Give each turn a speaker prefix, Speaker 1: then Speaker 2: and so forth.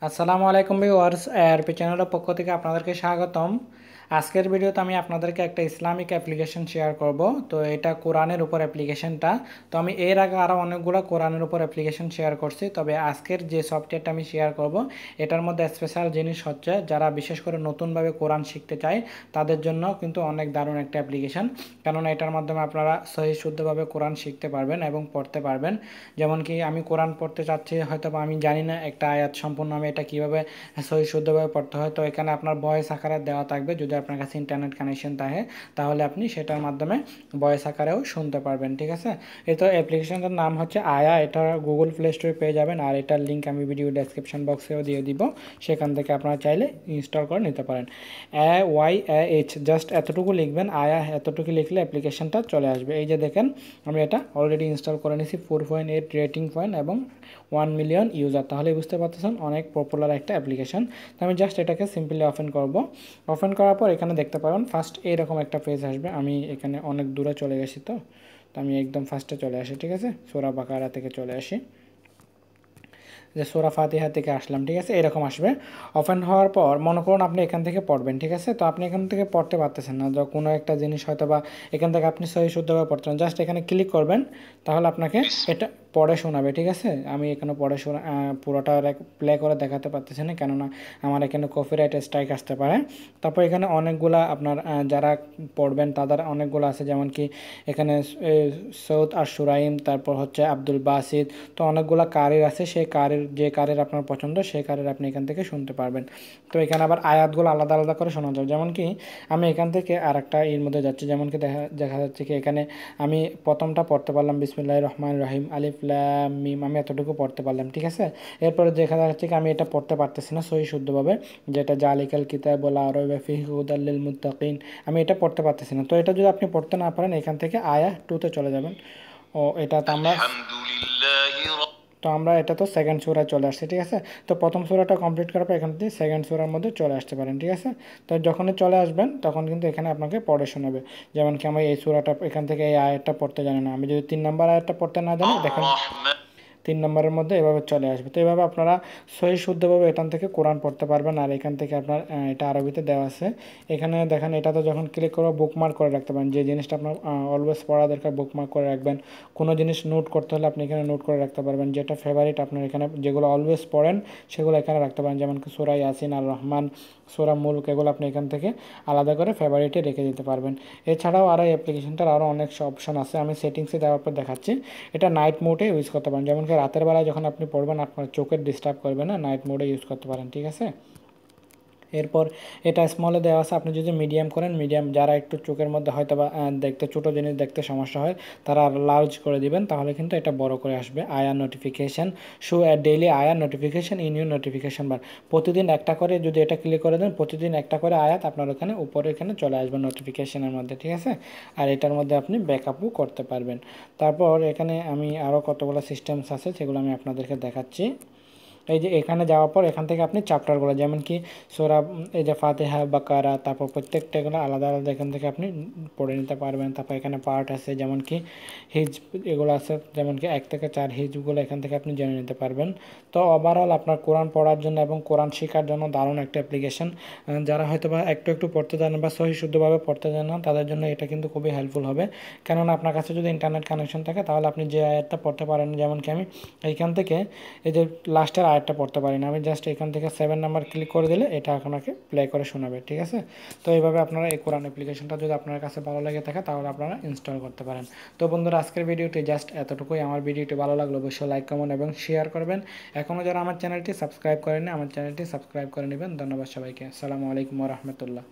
Speaker 1: আসসালামু আলাইকুম viewers, ARP চ্যানেলের পক্ষ থেকে আপনাদেরকে স্বাগতম। আজকের ভিডিওতে আমি আপনাদেরকে একটা ইসলামিক অ্যাপ্লিকেশন শেয়ার করব। তো এটা কোরআনের উপর অ্যাপ্লিকেশনটা। তো আমি এর আগে আরও অনেকগুলো কোরআনের উপর অ্যাপ্লিকেশন শেয়ার করছি, তবে আজকের যে সফটওয়্যারটা আমি শেয়ার করব এটার মধ্যে স্পেশাল জিনিস হচ্ছে যারা বিশেষ করে নতুনভাবে কোরআন শিখতে চায় তাদের জন্য কিন্তু অনেক দারুণ একটা অ্যাপ্লিকেশন। কেননা এটার মাধ্যমে আপনারা সহি শুদ্ধভাবে কোরআন শিখতে পারবেন এবং পড়তে পারবেন। যেমন কি আমি কোরআন পড়তে চাচ্ছি, হয়তো আমি জানি না একটা আয়াত সম্পূর্ণ আমি এটা কীভাবে সহি শুদ্ধভাবে পড়তে হয়। তো এখানে আপনার ভয়েস আকারে দেওয়া থাকবে, যদি আপনার কাছে ইন্টারনেট কানেকশন থাকে তাহলে আপনি সেটার মাধ্যমে ভয়েস আকারেও শুনতে পারবেন। ঠিক আছে, এই তো অ্যাপ্লিকেশনটার নাম হচ্ছে আয়া। এটা গুগল প্লে স্টোরে পেয়ে যাবেন, আর এটার লিঙ্ক আমি ভিডিও ডেসক্রিপশন বক্সেও দিয়ে দিব, সেখান থেকে আপনারা চাইলে ইনস্টল করে নিতে পারেন। AYAH জাস্ট এতটুকু লিখবেন, আয়া এতটুকু লিখলে অ্যাপ্লিকেশনটা চলে আসবে। এই যে দেখেন, আমি এটা অলরেডি ইনস্টল করে নিয়েছি, 4.8 রেটিং পয়েন্ট এবং 1 মিলিয়ন ইউজার। তাহলে বুঝতে পারতেছেন অনেক পপুলার একটা অ্যাপ্লিকেশন। তো আমি জাস্ট এটাকে সিম্পলি ওপেন করব। ওপেন করার পর এখানে দেখতে পাবেন ফার্স্ট এরকম একটা পেজ আসবে। আমি এখানে অনেক দূরে চলে গেছি, তো আমি একদম ফার্স্টে চলে আসি। ঠিক আছে, সূরা বাকারা থেকে চলে আসি, যে সূরা ফাতিহা থেকে আসলাম। ঠিক আছে, এরকম আসবে। ওপেন হওয়ার পর মনে করুন আপনি এখান থেকে পড়বেন। ঠিক আছে, তো আপনি এখান থেকে পড়তে পারতেছেন না, কোনো একটা জিনিস হয়তো বা এখান থেকে আপনি সহি শুদ্ধভাবে পড়তে পারেন, জাস্ট এখানে ক্লিক করবেন, তাহলে আপনাকে এটা পড়ে শোনাবে। ঠিক আছে, আমি এখানে পড়ে শোনা পুরোটা প্লে করে দেখাতে পারতেছি না, কেননা আমার এখানে কপিরাইট স্ট্রাইক আসতে পারে। তারপর এখানে অনেকগুলা আপনার যারা পড়বেন তাদের অনেকগুলো আছে, যেমন কি এখানে সৌদ আর সুরাইম, তারপর হচ্ছে আব্দুল বাসিদ। তো অনেকগুলো কারির আছে, সেই কারির যে কারির আপনার পছন্দ সেই কারির আপনি এখান থেকে শুনতে পারবেন। তো এখানে আবার আয়াতগুলো আলাদা আলাদা করে শোনা যায়। যেমন কি আমি এখান থেকে আর একটা এর মধ্যে যাচ্ছি, যেমন কি দেখা যাচ্ছে কি এখানে আমি প্রথমটা পড়তে পারলাম, বিসমিল্লাহির রহমানির রহিম আলিফ লাম মিম, আমি এতটুকু পড়তে পারলাম। ঠিক আছে, এরপরে দেখা যাচ্ছে কি আমি এটা পড়তে পারতেছি না সহি শুদ্ধভাবে, যেটা জালিকাল কিতাবু লা রাইবা ফীহি হুদাল লিল মুত্তাকিন, আমি এটা পড়তে পারতেছি না। তো এটা যদি আপনি পড়তে না পারেন, এখান থেকে আয়া 2-তে চলে যাবেন। ও এটা তো আমরা এটা তো সেকেন্ড সূরায় চলে আসছে। ঠিক আছে, তো প্রথম সূরাটা কমপ্লিট করার পর এখান থেকে সেকেন্ড সূরার মধ্যে চলে আসতে পারেন। ঠিক আছে, তো যখনই চলে আসবেন তখন কিন্তু এখানে আপনাকে পড়ে শোনাবে। যেমন কি আমি এই সূরাটা এখান থেকে এই আয়াতটা পড়তে জানি না, আমি যদি 3 নম্বর আয়াতটা পড়তে না জানি, দেখেন 3 নম্বরের মধ্যে এভাবে চলে আসবে। তো এভাবে আপনারা সহি শুদ্ধভাবে এখান থেকে কোরআন পড়তে পারবেন। আর এখান থেকে আপনার এটা আরবিতে দেওয়া আছে। এখানে দেখেন, এটাতে যখন ক্লিক করবো বুকমার্ক করে রাখতে পারেন, যে জিনিসটা আপনার অলওয়েজ পড়া দরকার বুকমার্ক করে রাখবেন। কোনো জিনিস নোট করতে হলে আপনি এখানে নোট করে রাখতে পারবেন, যেটা ফেভারিট আপনার এখানে যেগুলো অলওয়েজ পড়েন সেগুলো এখানে রাখতে পারেন। যেমন কি সূরা ইয়াসিন, আর রহমান, সূরা মুলক, এগুলো আপনি এখান থেকে আলাদা করে ফেভারিটে রেখে দিতে পারবেন। এছাড়াও আরও এই অ্যাপ্লিকেশনটার আরও অনেক অপশন আছে, আমি সেটিংসে দেওয়ার পর দেখাচ্ছি। এটা নাইট মোডে ইউজ করতে পারেন, যেমন কি রাতের বেলায় যখন আপনি পড়বেন আপনার চোখের ডিস্টার্ব করবে না, নাইট মোডে ইউজ করতে পারেন। ঠিক আছে, এরপর এটা স্মলে দেওয়া আছে, আপনি যদি মিডিয়াম করেন, মিডিয়াম যারা একটু চোখের মধ্যে হয়তো বা দেখতে ছোটো জিনিস দেখতে সমস্যা হয় তারা লার্জ করে দিবেন, তাহলে কিন্তু এটা বড় করে আসবে। Your notification show daily your notification in your notification bar, প্রতিদিন একটা করে যদি এটা ক্লিক করে দেন, প্রতিদিন একটা করে আয়াত আপনার ওখানে উপরে এখানে চলে আসবে নোটিফিকেশানের মধ্যে। ঠিক আছে, আর এটার মধ্যে আপনি ব্যাকআপও করতে পারবেন। তারপর এখানে আমি আরও কতগুলো সিস্টেমস আছে সেগুলো আমি আপনাদেরকে দেখাচ্ছি। এই যে এখানে যাওয়ার পর এখান থেকে আপনি চ্যাপ্টারগুলো, যেমন কি সূরা এই যে ফাতিহা, বাকারা, তারপর প্রত্যেকটা এগুলো আলাদা আলাদা এখান থেকে আপনি পড়ে নিতে পারবেন। তারপর এখানে পার্ট আছে, যেমন কি হিজ এগুলো আছে, যেমন কি 1 থেকে 4 হিজগুলো এখান থেকে আপনি জেনে নিতে পারবেন। তো ওভারঅল আপনার কোরআন পড়ার জন্য এবং কোরআন শেখার জন্য দারুণ একটা অ্যাপ্লিকেশন। যারা হয়তো বা একটু একটু পড়তে জানেন বা সহি শুদ্ধভাবে পড়তে জানেন তাদের জন্য এটা কিন্তু খুবই হেল্পফুল হবে। কেননা আপনার কাছে যদি ইন্টারনেট কানেকশন থাকে তাহলে আপনি যে আয়াতটা পড়তে পারেন, যেমন কি আমি এইখান থেকে এই যে লাস্টের আয়াতটা পড়তে পারি না, আমি জাস্ট এখান থেকে 7 নাম্বার ক্লিক করে দিলে এটা আপনাকে প্লে করে শোনাবে। ঠিক আছে, তো এইভাবে আপনারা এই কোরআন অ্যাপ্লিকেশনটা যদি আপনার কাছে ভালো লেগে থাকে তাহলে আপনারা ইনস্টল করতে পারেন। তো বন্ধুরা, আজকের ভিডিওটি জাস্ট এতটুকুই। আমার ভিডিওটি ভালো লাগলো অবশ্যই লাইক, কমেন্ট এবং শেয়ার করবেন। এখনও যারা আমার চ্যানেলটি সাবস্ক্রাইব করেনি আমার চ্যানেলটি সাবস্ক্রাইব করে নেবেন। ধন্যবাদ সবাইকে। আসসালামু আলাইকুম ওয়া রাহমাতুল্লাহ।